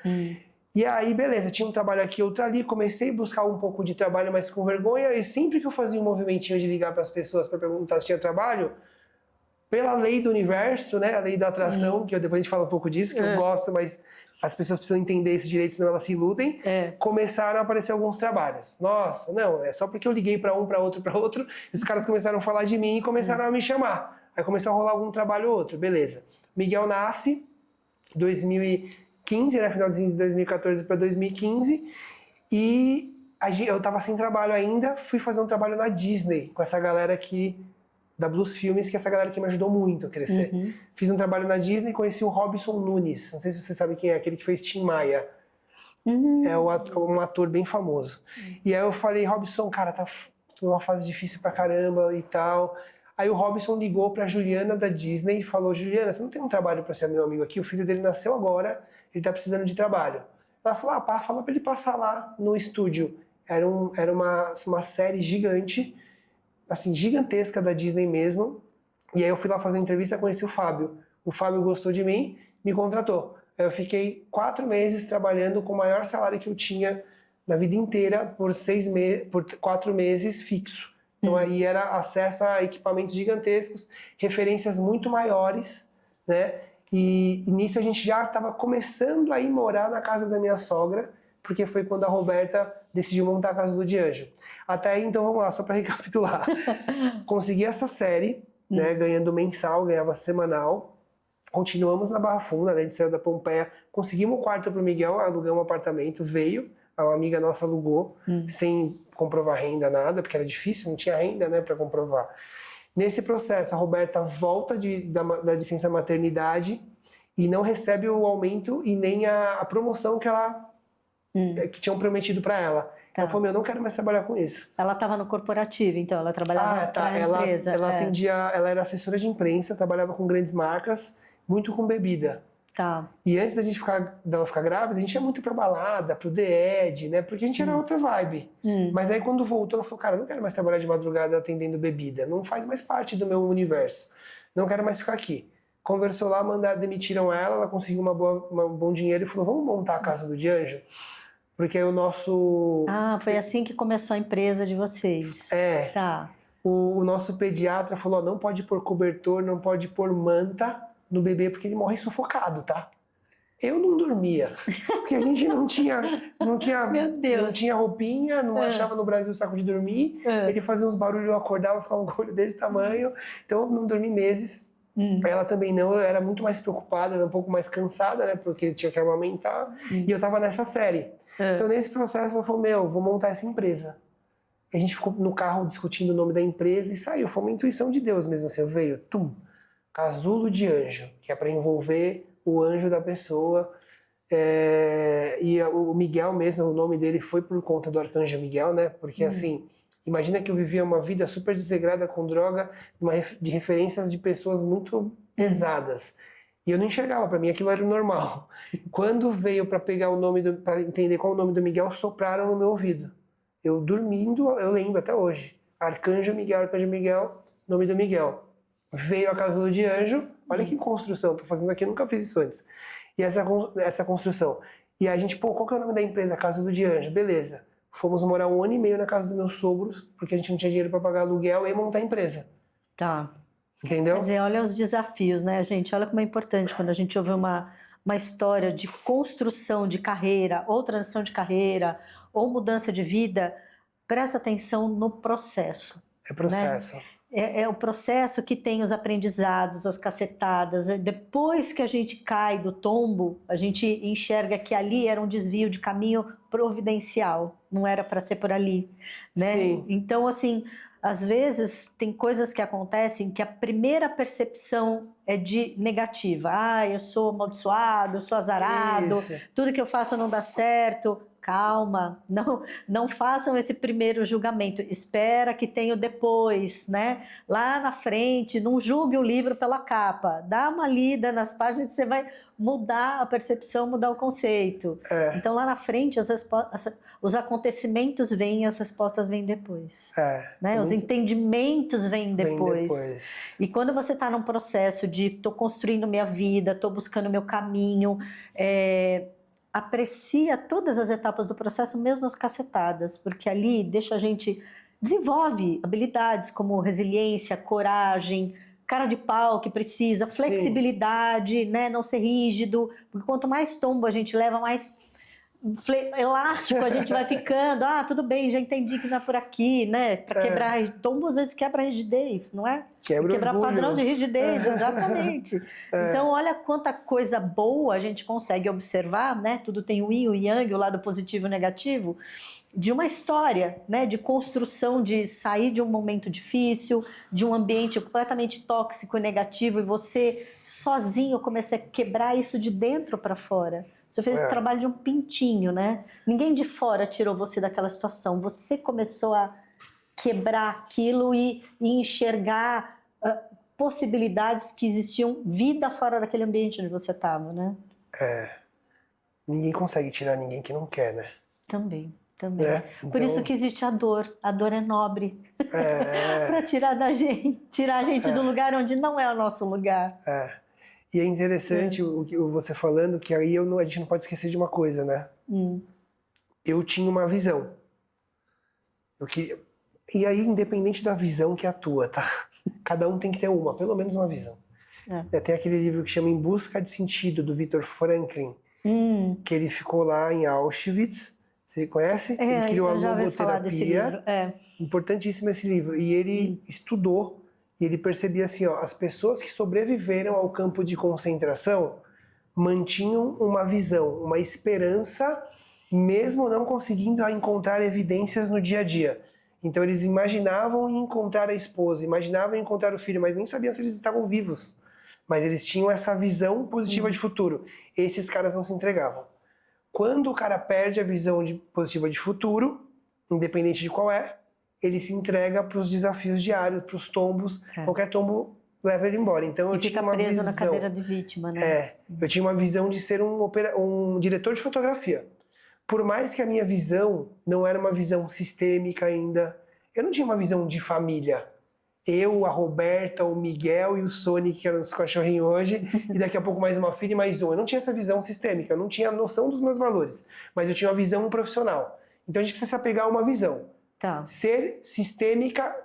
E aí, beleza, tinha um trabalho aqui, outro ali, comecei a buscar um pouco de trabalho, mas com vergonha, e sempre que eu fazia um movimentinho de ligar para as pessoas para perguntar se tinha trabalho, pela lei do universo, né, a lei da atração, que depois a gente fala um pouco disso, que eu gosto, mas as pessoas precisam entender esses direitos, senão elas se iludem, começaram a aparecer alguns trabalhos. Nossa, não, é só porque eu liguei para um, para outro, os caras começaram a falar de mim e começaram a me chamar. Aí começou a rolar algum trabalho ou outro, beleza. Miguel nasce, 2015, né, finalzinho de 2014 para 2015, e eu tava sem trabalho ainda, fui fazer um trabalho na Disney, com essa galera aqui da Blues Filmes, que é essa galera que me ajudou muito a crescer. Fiz um trabalho na Disney, conheci o Robson Nunes, não sei se você sabe quem é, aquele que fez Tim Maia. É um ator bem famoso. E aí eu falei, Robson, cara, tá numa fase difícil pra caramba e tal. Aí o Robson ligou pra Juliana da Disney e falou, Juliana, você não tem um trabalho pra ser meu amigo aqui? O filho dele nasceu agora, ele tá precisando de trabalho. Ela falou, fala pra ele passar lá no estúdio. Era uma série gigante, assim, gigantesca da Disney mesmo. E aí eu fui lá fazer uma entrevista, conheci o Fábio. O Fábio gostou de mim, me contratou. Aí eu fiquei 4 meses trabalhando com o maior salário que eu tinha na vida inteira por 4 meses fixo. Então aí era acesso a equipamentos gigantescos, referências muito maiores, né? E nisso a gente já estava começando a ir morar na casa da minha sogra, porque foi quando a Roberta decidiu montar a Casa do Anjo. Até aí, então, vamos lá, só para recapitular. Consegui essa série, né, ganhando mensal, ganhava semanal. Continuamos na Barra Funda, né, a gente saiu da Pompeia. Conseguimos um quarto para o Miguel, alugamos um apartamento, veio. Uma amiga nossa alugou, sem comprovar renda, nada, porque era difícil, não tinha renda, né, para comprovar. Nesse processo, a Roberta volta da licença maternidade e não recebe o aumento e nem a promoção que tinham prometido para ela. Ela falou, eu não quero mais trabalhar com isso. Ela estava no corporativo, então ela trabalhava para a empresa. Ela atendia, ela era assessora de imprensa, trabalhava com grandes marcas, muito com bebida. E antes dela ficar grávida, a gente ia muito pra balada, pro The Edge, né? Porque a gente era outra vibe. Mas aí quando voltou, ela falou, cara, eu não quero mais trabalhar de madrugada atendendo bebida. Não faz mais parte do meu universo. Não quero mais ficar aqui. Conversou lá, demitiram ela conseguiu um bom dinheiro e falou, vamos montar a Casa do Anjo? Porque aí o nosso... foi assim que começou a empresa de vocês. O nosso pediatra falou, não pode pôr cobertor, não pode pôr manta no bebê, porque ele morre sufocado, tá? Eu não dormia, porque a gente não tinha Meu Deus. Não tinha roupinha, não achava no Brasil saco de dormir, ele fazia uns barulhos, eu acordava, ficava um olho desse tamanho, então eu não dormi meses. Ela também não, eu era muito mais preocupada, era um pouco mais cansada, né, porque tinha que amamentar, e eu tava nessa série. Então nesse processo ela falou, vou montar essa empresa. A gente ficou no carro discutindo o nome da empresa e saiu, foi uma intuição de Deus mesmo, assim, veio, Casulo de Anjo, que é para envolver o anjo da pessoa. E o Miguel mesmo, o nome dele foi por conta do Arcanjo Miguel, né? Porque assim, imagina que eu vivia uma vida super desregrada com droga, de referências de pessoas muito pesadas. E eu não enxergava, para mim aquilo era o normal. Quando veio para pegar o nome, para entender qual é o nome do Miguel, sopraram no meu ouvido. Eu dormindo, eu lembro até hoje. Arcanjo Miguel, nome do Miguel. Veio a Casulo de Anjo, olha que construção, tô fazendo aqui, nunca fiz isso antes. E essa construção. E a gente, qual que é o nome da empresa? Casulo de Anjo, beleza. Fomos morar 1 ano e meio na casa dos meus sogros, porque a gente não tinha dinheiro para pagar aluguel e montar a empresa. Entendeu? Quer dizer, olha os desafios, né, gente? Olha como é importante quando a gente ouve uma história de construção de carreira, ou transição de carreira, ou mudança de vida, presta atenção no processo. É processo. Né? É o processo que tem os aprendizados, as cacetadas. Depois que a gente cai do tombo, a gente enxerga que ali era um desvio de caminho providencial. Não era para ser por ali, né? Sim. Então, assim, às vezes tem coisas que acontecem que a primeira percepção é de negativa. Eu sou amaldiçoado, eu sou azarado, tudo que eu faço não dá certo. calma, não façam esse primeiro julgamento, espera que tenha o depois, né? Lá na frente, não julgue o livro pela capa, dá uma lida nas páginas que você vai mudar a percepção, mudar o conceito. Então lá na frente os acontecimentos vêm, as respostas vêm depois. Né? Os entendimentos vêm depois. E quando você está num processo de estou construindo minha vida, estou buscando meu caminho, aprecia todas as etapas do processo, mesmo as cacetadas, porque ali deixa a gente, desenvolve habilidades como resiliência, coragem, cara de pau que precisa, flexibilidade, né? Não ser rígido, porque quanto mais tombo a gente leva, mais elástico a gente vai ficando. Tudo bem, já entendi que não é por aqui, né? Para quebrar tombo, às vezes quebra a rigidez, não é? Quebrar padrão de rigidez, exatamente. Então, olha quanta coisa boa a gente consegue observar, né? Tudo tem o yin, o yang, o lado positivo e o negativo, de uma história, né? De construção, de sair de um momento difícil, de um ambiente completamente tóxico e negativo, e você sozinho começa a quebrar isso de dentro para fora. Você fez o trabalho de um pintinho, né? Ninguém de fora tirou você daquela situação. Você começou a quebrar aquilo e enxergar possibilidades que existiam, vida fora daquele ambiente onde você estava, né? Ninguém consegue tirar ninguém que não quer, né? Também. Então... Por isso que existe a dor é nobre. Para tirar a gente do lugar onde não é o nosso lugar. E é interessante o que você falando, que aí a gente não pode esquecer de uma coisa, né? Eu tinha uma visão. E aí, independente da visão que atua, tá? Cada um tem que ter pelo menos uma visão. Tem aquele livro que chama Em Busca de Sentido, do Viktor Frankl, que ele ficou lá em Auschwitz. Você conhece? Ele criou a logoterapia. Importantíssimo esse livro. E ele estudou, e ele percebia assim, as pessoas que sobreviveram ao campo de concentração mantinham uma visão, uma esperança, mesmo não conseguindo encontrar evidências no dia a dia. Então eles imaginavam encontrar a esposa, imaginavam encontrar o filho, mas nem sabiam se eles estavam vivos. Mas eles tinham essa visão positiva de futuro. Esses caras não se entregavam. Quando o cara perde a visão positiva de futuro, independente de qual ele se entrega para os desafios diários, para os tombos. Qualquer tombo leva ele embora. Então eu tinha uma visão. Fica preso na cadeira de vítima, né? Eu tinha uma visão de ser um diretor de fotografia. Por mais que a minha visão não era uma visão sistêmica ainda, eu não tinha uma visão de família. Eu, a Roberta, o Miguel e o Sonic, que eram os cachorrinhos hoje, e daqui a pouco mais uma filha e mais um. Eu não tinha essa visão sistêmica, eu não tinha noção dos meus valores, mas eu tinha uma visão profissional. Então a gente precisa se apegar a uma visão. Ser sistêmica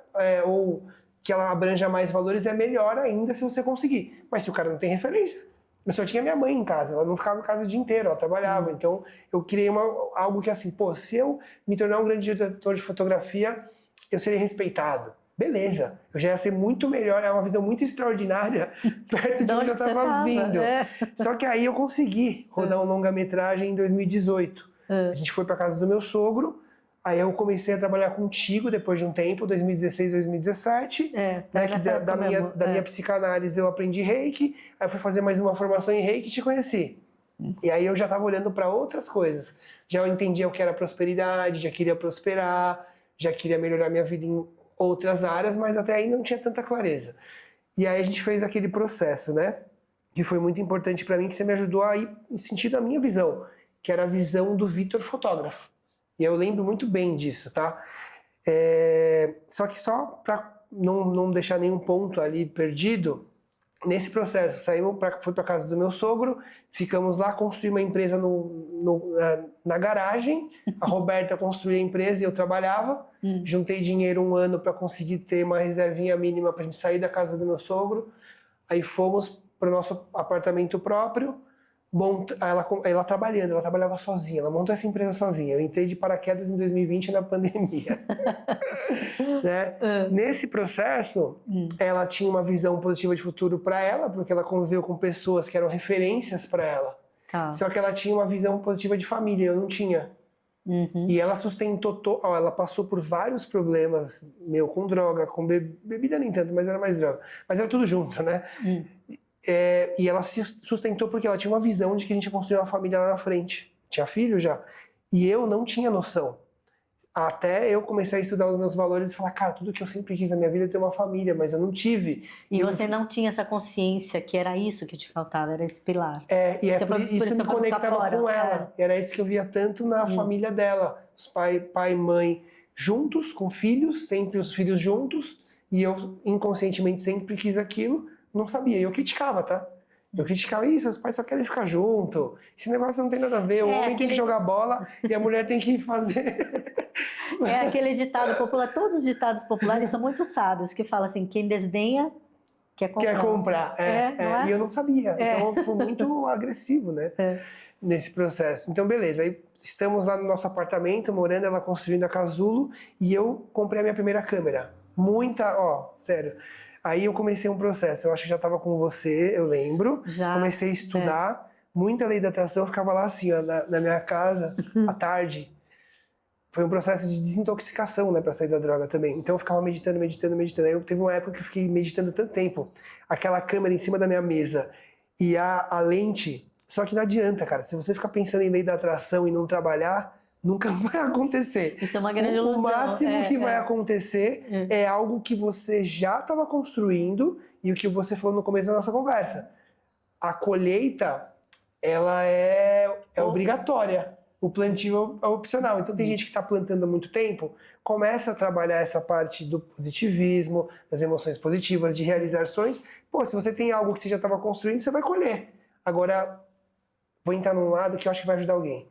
ou que ela abranja mais valores é melhor ainda se você conseguir. Mas se o cara não tem referência, eu só tinha minha mãe em casa, ela não ficava em casa o dia inteiro, ela trabalhava. Então eu criei algo que assim, se eu me tornar um grande diretor de fotografia, eu seria respeitado. Beleza, eu já ia ser muito melhor, é uma visão muito extraordinária perto de onde eu estava vindo. Só que aí eu consegui rodar um longa-metragem em 2018. A gente foi para casa do meu sogro, aí eu comecei a trabalhar contigo depois de um tempo, 2016, 2017. Da minha psicanálise eu aprendi Reiki, aí eu fui fazer mais uma formação em Reiki e te conheci. E aí eu já estava olhando para outras coisas. Já eu entendia o que era prosperidade, já queria prosperar, já queria melhorar minha vida em outras áreas, mas até aí não tinha tanta clareza. E aí a gente fez aquele processo, né? Que foi muito importante para mim, que você me ajudou a ir em sentido a minha visão, que era a visão do Viktor fotógrafo. E eu lembro muito bem disso, tá? Só que só para não deixar nenhum ponto ali perdido, nesse processo, fui para casa do meu sogro, ficamos lá, construí uma empresa na garagem, a Roberta construía a empresa e eu trabalhava, juntei dinheiro um ano para conseguir ter uma reservinha mínima para a gente sair da casa do meu sogro, aí fomos para o nosso apartamento próprio, ela trabalhando, ela trabalhava sozinha, ela montou essa empresa sozinha, eu entrei de paraquedas em 2020 na pandemia. Né? Nesse processo, ela tinha uma visão positiva de futuro para ela, porque ela conviveu com pessoas que eram referências para ela. Só que ela tinha uma visão positiva de família, eu não tinha. E ela sustentou, ela passou por vários problemas, com droga, com bebida nem tanto, mas era mais droga. Mas era tudo junto, né? E ela se sustentou porque ela tinha uma visão de que a gente ia construir uma família lá na frente. Tinha filho já. E eu não tinha noção. Até eu comecei a estudar os meus valores e falar, cara, tudo que eu sempre quis na minha vida é ter uma família, mas eu não tive. E você não tinha essa consciência que era isso que te faltava, era esse pilar. Isso me conectava com ela. Era isso que eu via tanto na família dela. Os pai e mãe juntos, com filhos, sempre os filhos juntos. E eu, inconscientemente, sempre quis aquilo. Não sabia. E eu criticava, tá? Eu criticava, isso, os pais só querem ficar junto. Esse negócio não tem nada a ver. O homem tem que jogar bola e a mulher tem que fazer... É aquele ditado popular, todos os ditados populares são muito sábios, que fala assim, quem desdenha quer comprar. Quer comprar, não é? E eu não sabia. Então eu fui muito agressivo, né? Nesse processo. Então, beleza. Aí estamos lá no nosso apartamento, morando, ela construindo a casulo, e eu comprei a minha primeira câmera. Sério. Aí eu comecei um processo, eu acho que já estava com você, eu lembro. Já. Comecei a estudar, muita lei da atração, eu ficava lá assim, ó, na minha casa, à tarde. Foi um processo de desintoxicação, né, para sair da droga também. Então eu ficava meditando. Aí teve uma época que eu fiquei meditando tanto tempo. Aquela câmera em cima da minha mesa e a lente. Só que não adianta, cara. Se você ficar pensando em lei da atração e não trabalhar, nunca vai acontecer. Isso é uma grande ilusão. O máximo que vai acontecer é algo que você já estava construindo e o que você falou no começo da nossa conversa. A colheita, ela é obrigatória. O plantio é opcional. Então tem gente que está plantando há muito tempo, começa a trabalhar essa parte do positivismo, das emoções positivas, de realizar sonhos. Pô, se você tem algo que você já estava construindo, você vai colher. Agora, vou entrar num lado que eu acho que vai ajudar alguém.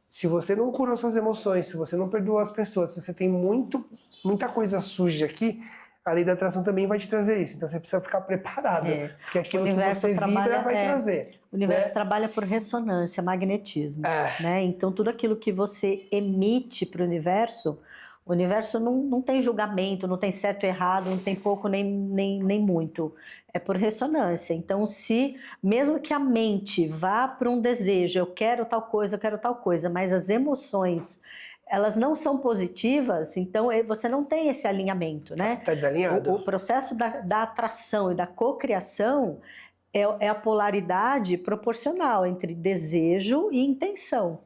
Se você não curou suas emoções, se você não perdoou as pessoas, se você tem muita coisa suja aqui, a lei da atração também vai te trazer isso. Então você precisa ficar preparado, porque aquilo que você vibra vai trazer. O universo trabalha por ressonância, magnetismo. Né? Então tudo aquilo que você emite para o universo não tem julgamento, não tem certo e errado, não tem pouco nem muito. É por ressonância. Então, mesmo que a mente vá para um desejo, eu quero tal coisa, mas as emoções, elas não são positivas, então você não tem esse alinhamento, né? Você está desalinhado? O processo da atração e da cocriação é a polaridade proporcional entre desejo e intenção.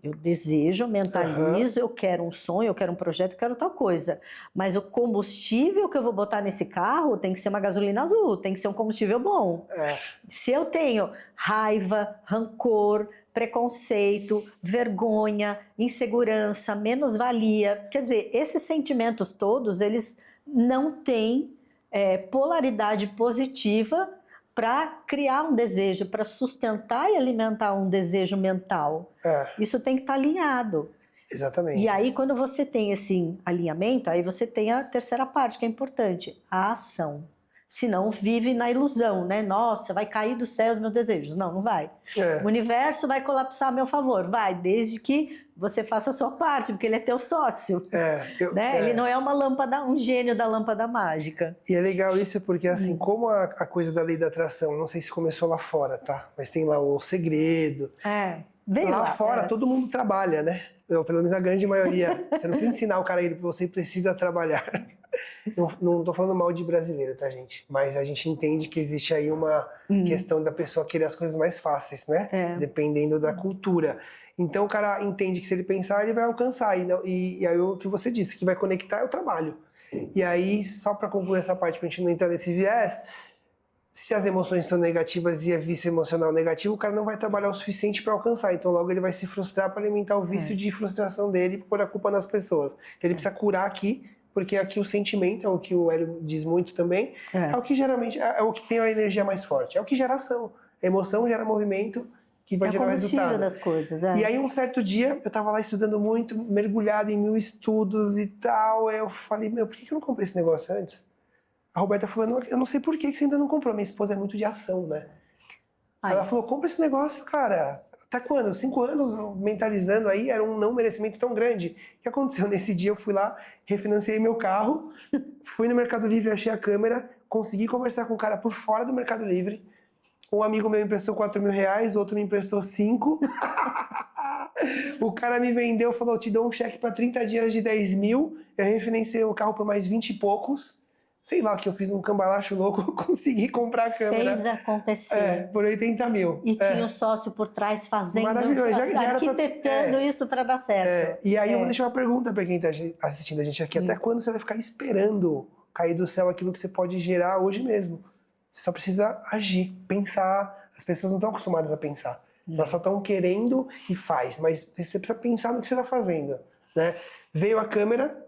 Eu desejo, mentalizo, eu quero um sonho, eu quero um projeto, eu quero tal coisa. Mas o combustível que eu vou botar nesse carro tem que ser uma gasolina azul, tem que ser um combustível bom. Se eu tenho raiva, rancor, preconceito, vergonha, insegurança, menos-valia, quer dizer, esses sentimentos todos, eles não têm polaridade positiva para criar um desejo, para sustentar e alimentar um desejo mental. Isso tem que estar alinhado. Exatamente. E aí, quando você tem esse alinhamento, aí você tem a terceira parte, que é importante, a ação. Senão vive na ilusão, né? Nossa, vai cair do céu os meus desejos. Não vai. O universo vai colapsar a meu favor. Vai, desde que você faça a sua parte, porque ele é teu sócio. Né? Ele não é uma lâmpada, um gênio da lâmpada mágica. E é legal isso porque, assim, como a coisa da lei da atração, não sei se começou lá fora, tá? Mas tem lá o segredo. Lá fora todo mundo trabalha, né? Pelo menos a grande maioria. Você não precisa ensinar o cara que você precisa trabalhar. Não tô falando mal de brasileiro, tá, gente? Mas a gente entende que existe aí uma questão da pessoa querer as coisas mais fáceis, né? Dependendo da cultura. Então o cara entende que se ele pensar, ele vai alcançar. E aí o que você disse, que vai conectar é o trabalho. E aí, só para concluir essa parte, pra gente não entrar nesse viés, se as emoções são negativas e é vício emocional negativo, o cara não vai trabalhar o suficiente para alcançar. Então logo ele vai se frustrar para alimentar o vício de frustração dele e pôr a culpa nas pessoas. Então, ele precisa curar aqui, porque aqui o sentimento, é o que o Hélio diz muito também, é o que geralmente é o que tem a energia mais forte, é o que gera ação. A emoção gera movimento, que vai gerar resultado. Das coisas, E aí um certo dia, eu tava lá estudando muito, mergulhado em 1000 estudos e tal, eu falei, por que eu não comprei esse negócio antes? A Roberta falou, eu não sei por que você ainda não comprou, minha esposa é muito de ação, né? Ela falou, compra esse negócio, cara. Até quando? 5 anos mentalizando aí, era um não merecimento tão grande. O que aconteceu? Nesse dia eu fui lá, refinanciei meu carro, fui no Mercado Livre, achei a câmera, consegui conversar com o cara por fora do Mercado Livre. Um amigo meu emprestou R$4.000, outro me emprestou 5. O cara me vendeu, falou, te dou um cheque para 30 dias de 10 mil. Eu refinanciei o carro por mais 20 e poucos. sei lá, que eu fiz um cambalacho louco, consegui comprar a câmera. Fez acontecer. Por 80 mil. E tinha um sócio por trás fazendo, Maravilhoso. Já era arquitetando isso para dar certo. E aí eu vou deixar uma pergunta para quem está assistindo a gente aqui. Até quando você vai ficar esperando cair do céu aquilo que você pode gerar hoje mesmo? Você só precisa agir, pensar. As pessoas não estão acostumadas a pensar. Elas só estão querendo e faz. Mas você precisa pensar no que você está fazendo, né? Veio a câmera,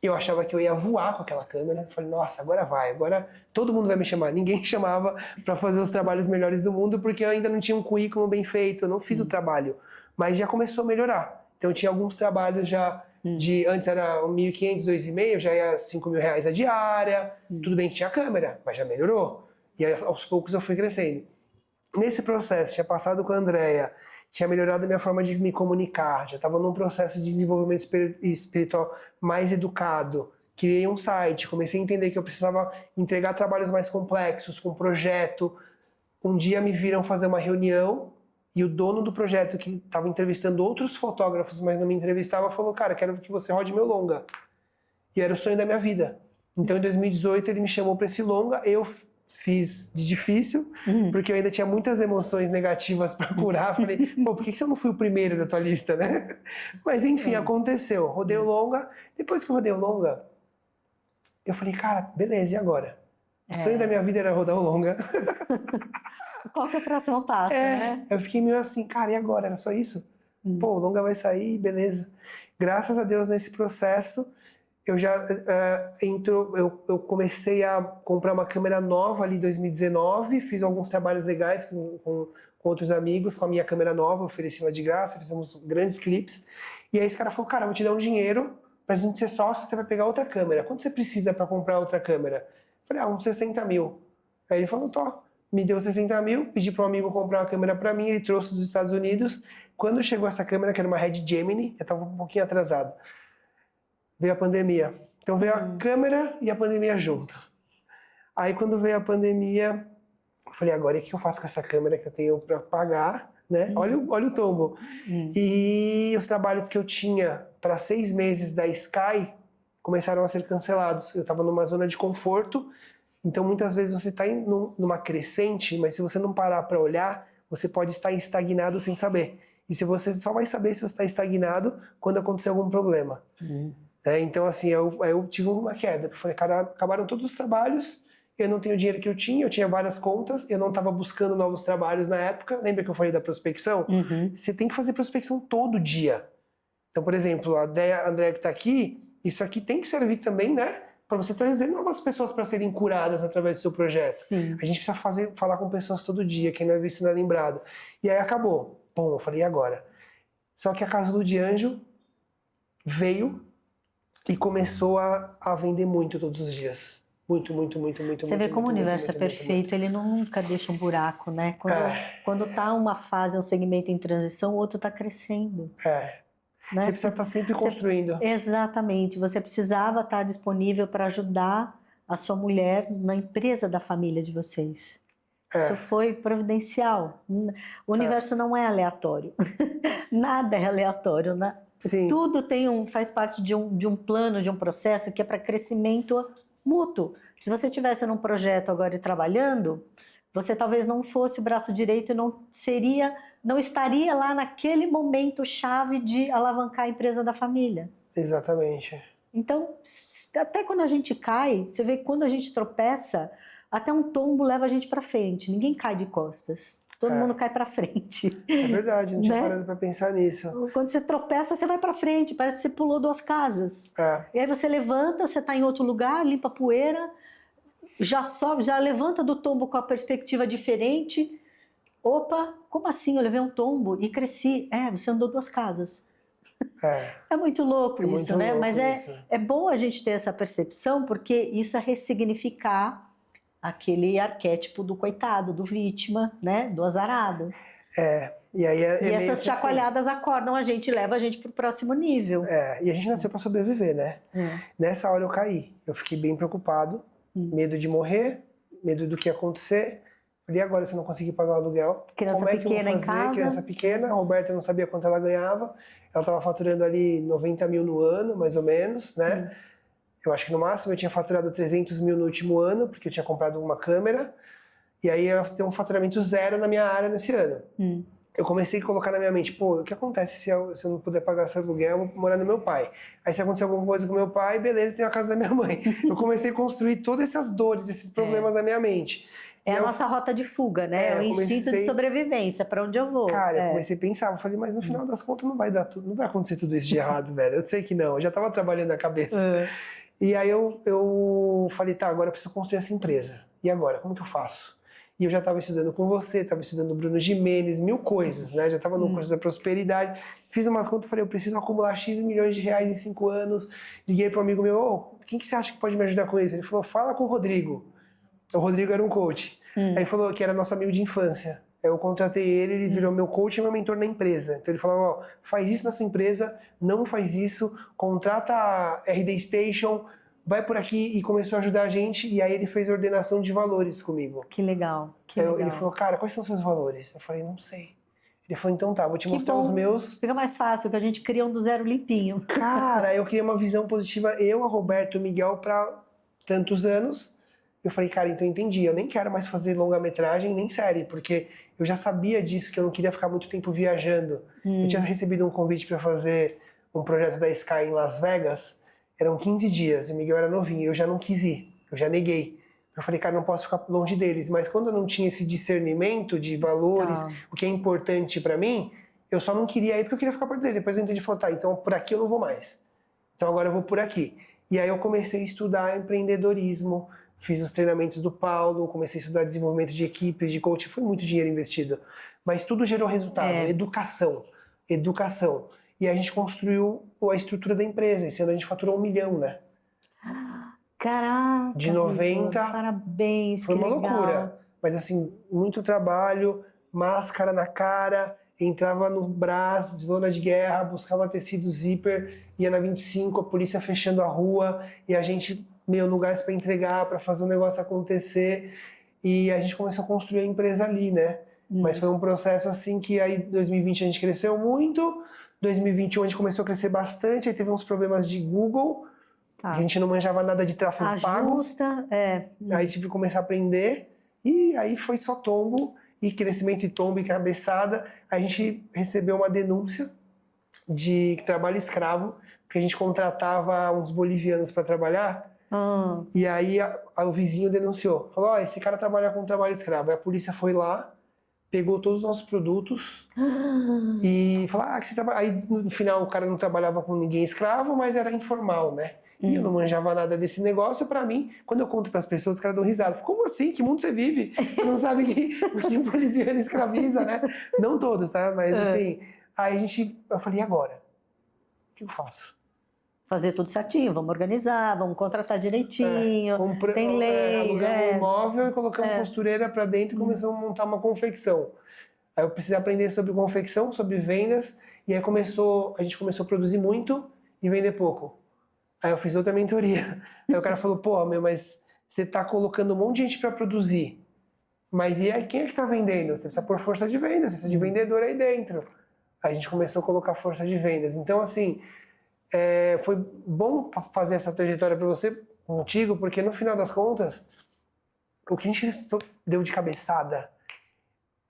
eu achava que eu ia voar com aquela câmera. Falei, nossa, agora vai. Agora todo mundo vai me chamar. Ninguém me chamava para fazer os trabalhos melhores do mundo porque eu ainda não tinha um currículo bem feito. Eu não fiz o trabalho. Mas já começou a melhorar. Então eu tinha alguns trabalhos já de... Antes era 1.500, 2.500, já ia R$5.000 a diária. Tudo bem que tinha câmera, mas já melhorou. E aí, aos poucos eu fui crescendo. Nesse processo, tinha passado com a Andrea, tinha melhorado a minha forma de me comunicar, já estava num processo de desenvolvimento espiritual mais educado. Criei um site, comecei a entender que eu precisava entregar trabalhos mais complexos, com projeto. Um dia me viram fazer uma reunião e o dono do projeto, que estava entrevistando outros fotógrafos, mas não me entrevistava, falou, cara, quero que você rode meu longa. E era o sonho da minha vida. Então, em 2018, ele me chamou para esse longa, eu fiz de difícil, porque eu ainda tinha muitas emoções negativas para curar. Falei, pô, por que você não foi o primeiro da tua lista, né? Mas enfim, aconteceu. Rodei o longa. Depois que eu rodei o longa, eu falei, cara, beleza, e agora? O sonho da minha vida era rodar o longa. Qual que é o próximo passo, né? Eu fiquei meio assim, cara, e agora? Era só isso? Pô, o longa vai sair, beleza. Graças a Deus, nesse processo, eu já eu comecei a comprar uma câmera nova ali em 2019, fiz alguns trabalhos legais com outros amigos, com a minha câmera nova, ofereci ela de graça, fizemos grandes clipes. E aí esse cara falou, cara, eu vou te dar um dinheiro pra gente ser sócio, você vai pegar outra câmera. Quanto você precisa pra comprar outra câmera? Eu falei, uns 60 mil. Aí ele falou, me deu 60 mil, pedi para um amigo comprar uma câmera pra mim, ele trouxe dos Estados Unidos. Quando chegou essa câmera, que era uma Red Gemini, eu tava um pouquinho atrasado, veio a pandemia. Então veio a câmera e a pandemia junto. Aí quando veio a pandemia, eu falei, agora o que eu faço com essa câmera que eu tenho para pagar, né? Olha o tombo. E os trabalhos que eu tinha para 6 meses da Sky começaram a ser cancelados. Eu estava numa zona de conforto, então muitas vezes você está numa crescente, mas se você não parar para olhar, você pode estar estagnado sem saber. E se você só vai saber se você está estagnado quando acontecer algum problema. Então, assim, eu tive uma queda. Eu falei, cara, acabaram todos os trabalhos, eu não tenho o dinheiro que eu tinha várias contas, eu não estava buscando novos trabalhos na época. Lembra que eu falei da prospecção? Você tem que fazer prospecção todo dia. Então, por exemplo, a Andrea que está aqui, isso aqui tem que servir também, né? Para você trazer novas pessoas para serem curadas através do seu projeto. Sim. A gente precisa falar com pessoas todo dia, quem não é visto não é lembrado. E aí acabou. Bom, eu falei, e agora? Só que a Casulo de Anjo veio e começou a vender muito todos os dias. Muito. Você vê como o universo é perfeito, ele nunca deixa um buraco, né? Quando tá uma fase, um segmento em transição, o outro tá crescendo. Né? Você precisa estar sempre construindo. Exatamente. Você precisava estar disponível para ajudar a sua mulher na empresa da família de vocês. Isso foi providencial. O universo não é aleatório. Nada é aleatório, né? Sim. Tudo faz parte de um plano, de um processo que é para crescimento mútuo. Se você estivesse num projeto agora e trabalhando, você talvez não fosse o braço direito e não estaria lá naquele momento chave de alavancar a empresa da família. Exatamente. Então, até quando a gente cai, você vê que quando a gente tropeça, até um tombo leva a gente para frente. Ninguém cai de costas. Todo mundo cai para frente. É verdade, não tinha parado para pensar nisso. Quando você tropeça, você vai para frente, parece que você pulou 2 casas. E aí você levanta, você está em outro lugar, limpa a poeira, já sobe, já levanta do tombo com a perspectiva diferente. Opa, como assim? Eu levei um tombo e cresci. Você andou 2 casas. É muito louco isso, né? Mas é bom a gente ter essa percepção, porque isso é ressignificar aquele arquétipo do coitado, do vítima, né? Do azarado. E aí e essas chacoalhadas assim, acordam a gente, leva a gente para o próximo nível. E a gente nasceu para sobreviver, né? Nessa hora eu caí. Eu fiquei bem preocupado, medo de morrer, medo do que ia acontecer. E agora, se eu não conseguir pagar o aluguel? Criança pequena em casa. Criança pequena, a Roberta não sabia quanto ela ganhava. Ela estava faturando ali 90 mil no ano, mais ou menos, né? Eu acho que no máximo eu tinha faturado 300 mil no último ano, porque eu tinha comprado uma câmera, e aí eu ia ter um faturamento zero na minha área nesse ano. Eu comecei a colocar na minha mente, pô, o que acontece se eu não puder pagar esse aluguel, eu vou morar no meu pai. Aí se acontecer alguma coisa com meu pai, beleza, tem a casa da minha mãe. Eu comecei a construir todas essas dores, esses problemas na minha mente. É a nossa rota de fuga, né? É o instinto de sobrevivência, para onde eu vou. Cara, eu comecei a pensar, eu falei, mas no final das contas não vai dar tudo, não vai acontecer tudo isso de errado, velho. Eu sei que não, eu já tava trabalhando na cabeça. E aí eu falei, tá, agora eu preciso construir essa empresa. E agora, como que eu faço? E eu já estava estudando com você, estava estudando o Bruno Gimenez, mil coisas, né? Já estava no curso da prosperidade. Fiz umas contas, falei, eu preciso acumular X milhões de reais em 5 anos. Liguei para um amigo meu, quem que você acha que pode me ajudar com isso? Ele falou, fala com o Rodrigo. O Rodrigo era um coach. Aí ele falou que era nosso amigo de infância. Aí eu contratei ele virou meu coach e meu mentor na empresa. Então ele falou, faz isso na sua empresa, não faz isso, contrata a RD Station, vai por aqui, e começou a ajudar a gente, e aí ele fez a ordenação de valores comigo. Que legal, que legal. Ele falou, cara, quais são os seus valores? Eu falei, não sei. Ele falou, então tá, vou te mostrar os meus. Fica mais fácil, que a gente cria um do zero limpinho. Cara, eu criei uma visão positiva, eu, a Roberto e o Miguel, pra tantos anos. Eu falei, cara, então entendi, eu nem quero mais fazer longa-metragem nem série, porque eu já sabia disso, que eu não queria ficar muito tempo viajando. Eu tinha recebido um convite para fazer um projeto da Sky em Las Vegas, eram 15 dias, e o Miguel era novinho, eu já não quis ir, eu já neguei. Eu falei, cara, não posso ficar longe deles, mas quando eu não tinha esse discernimento de valores, o que é importante para mim, eu só não queria ir porque eu queria ficar perto dele. Depois eu entendi e falei, tá, então por aqui eu não vou mais. Então agora eu vou por aqui. E aí eu comecei a estudar empreendedorismo, fiz os treinamentos do Paulo, comecei a estudar desenvolvimento de equipes, de coaching, foi muito dinheiro investido. Mas tudo gerou resultado, educação. E a gente construiu a estrutura da empresa. Esse ano a gente faturou 1 milhão, né? Caraca! De 90. Parabéns, foi que uma legal. loucura. Mas assim, muito trabalho, máscara na cara, entrava no Brás, zona de guerra, buscava tecido zíper, ia na 25, a polícia fechando a rua, e a gente, no gás para entregar, para fazer o negócio acontecer. E a gente começou a construir a empresa ali, né? Mas foi um processo assim que aí 2020 a gente cresceu muito, 2021 a gente começou a crescer bastante, aí teve uns problemas de Google, a gente não manjava nada de tráfego pago. Aí tive que começar a aprender, e aí foi só tombo, e crescimento e tombo e cabeçada. A gente recebeu uma denúncia de trabalho escravo, porque a gente contratava uns bolivianos para trabalhar, e aí o vizinho denunciou, falou, esse cara trabalha com trabalho escravo. Aí a polícia foi lá, pegou todos os nossos produtos e falou, que você trabalha. Aí no final o cara não trabalhava com ninguém escravo, mas era informal, né? E eu não manjava nada desse negócio. Pra mim, quando eu conto pras pessoas, os caras dão risada. Como assim? Que mundo você vive? Você não sabe que o boliviano escraviza, né? Não todos, tá? Mas assim, aí eu falei, e agora? O que eu faço? Fazer tudo certinho, vamos organizar, vamos contratar direitinho, tem lei. Alugamos um imóvel e colocamos costureira pra dentro e começamos a montar uma confecção. Aí eu precisei aprender sobre confecção, sobre vendas, e aí a gente começou a produzir muito e vender pouco. Aí eu fiz outra mentoria. Aí o cara falou, mas você tá colocando um monte de gente para produzir. Mas e aí, quem é que tá vendendo? Você precisa pôr força de vendas, você precisa de vendedor aí dentro. Aí a gente começou a colocar força de vendas. Então, assim, foi bom fazer essa trajetória para você, contigo, porque no final das contas, o que a gente deu de cabeçada,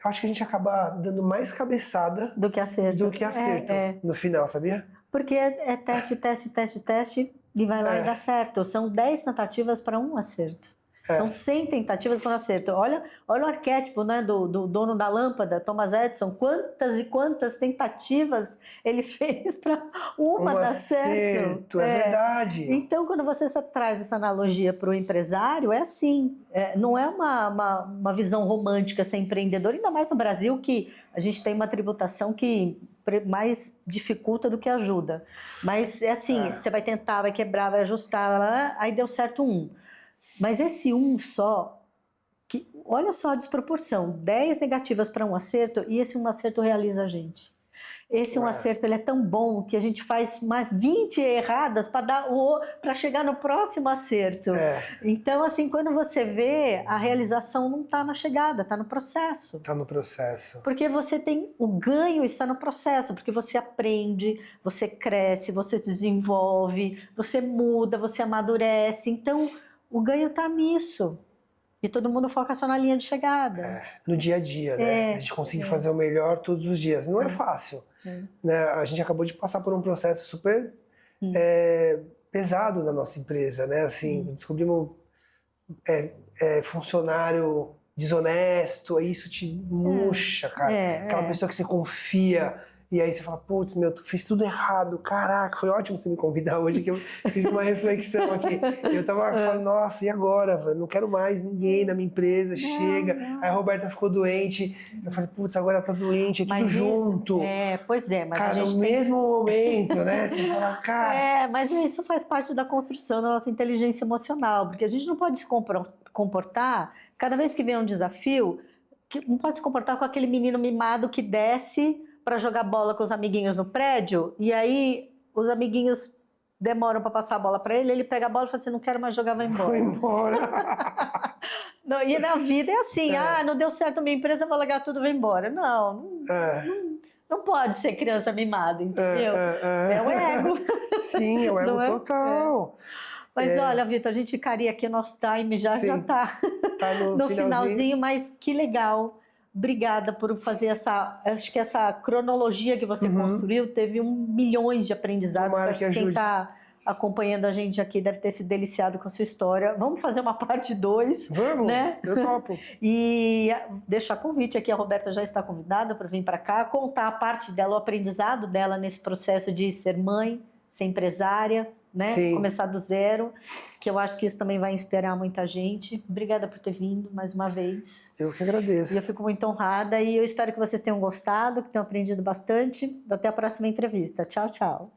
eu acho que a gente acaba dando mais cabeçada do que acerto. No final, sabia? Porque é teste, e vai lá e dá certo. São 10 tentativas para um acerto. São 100 tentativas para um acerto. Olha o arquétipo, né, do dono da lâmpada, Thomas Edison. Quantas e quantas tentativas ele fez para uma dar certo. É verdade. Então, quando você traz essa analogia para o empresário, é assim. Não é uma visão romântica ser empreendedor, ainda mais no Brasil, que a gente tem uma tributação que mais dificulta do que ajuda. Mas é assim, você vai tentar, vai quebrar, vai ajustar, aí deu certo um. Mas esse um só, olha só a desproporção, 10 negativas para um acerto, e esse um acerto realiza a gente. Esse um acerto ele é tão bom que a gente faz mais 20 erradas para chegar no próximo acerto. Então, assim, quando você vê, a realização não está na chegada, está no processo. Está no processo. Porque você tem, o ganho está no processo, porque você aprende, você cresce, você desenvolve, você muda, você amadurece. Então, o ganho está nisso. E todo mundo foca só na linha de chegada. No dia a dia, né? A gente conseguir fazer o melhor todos os dias. Não é fácil. Né? A gente acabou de passar por um processo super pesado na nossa empresa, né? Assim, descobrimos funcionário desonesto, aí isso te murcha, cara. Aquela pessoa que você confia. E aí você fala, putz, tu fiz tudo errado, caraca, foi ótimo você me convidar hoje, que eu fiz uma reflexão aqui. Eu tava falando, nossa, e agora, velho? Não quero mais ninguém na minha empresa, chega. Aí a Roberta ficou doente, eu falei, putz, agora ela tá doente, é tudo junto. Pois é, mas cara, a gente no mesmo momento, né? Você fala, cara... mas isso faz parte da construção da nossa inteligência emocional, porque a gente não pode se comportar, cada vez que vem um desafio, não pode se comportar com aquele menino mimado que desce para jogar bola com os amiguinhos no prédio, e aí os amiguinhos demoram para passar a bola para ele, ele pega a bola e fala assim, não quero mais jogar, vai embora. Vai embora. Não, e na vida é assim, não deu certo a minha empresa, vou largar tudo, vai embora. Não pode ser criança mimada, entendeu? É o ego. Sim, é o ego total. Mas olha, Vitor, a gente ficaria aqui, nosso time já tá no finalzinho, mas que legal. Obrigada por fazer acho que essa cronologia que você construiu teve milhões de aprendizados. Tomara que quem está acompanhando a gente aqui deve ter se deliciado com a sua história. Vamos fazer uma parte 2. Vamos, né? Eu topo. E deixar convite aqui, a Roberta já está convidada para vir para cá, contar a parte dela, o aprendizado dela nesse processo de ser mãe, ser empresária, né? Sim. Começar do zero, que eu acho que isso também vai inspirar muita gente. Obrigada por ter vindo mais uma vez. Eu que agradeço. E eu fico muito honrada e eu espero que vocês tenham gostado, que tenham aprendido bastante. Até a próxima entrevista. Tchau, tchau.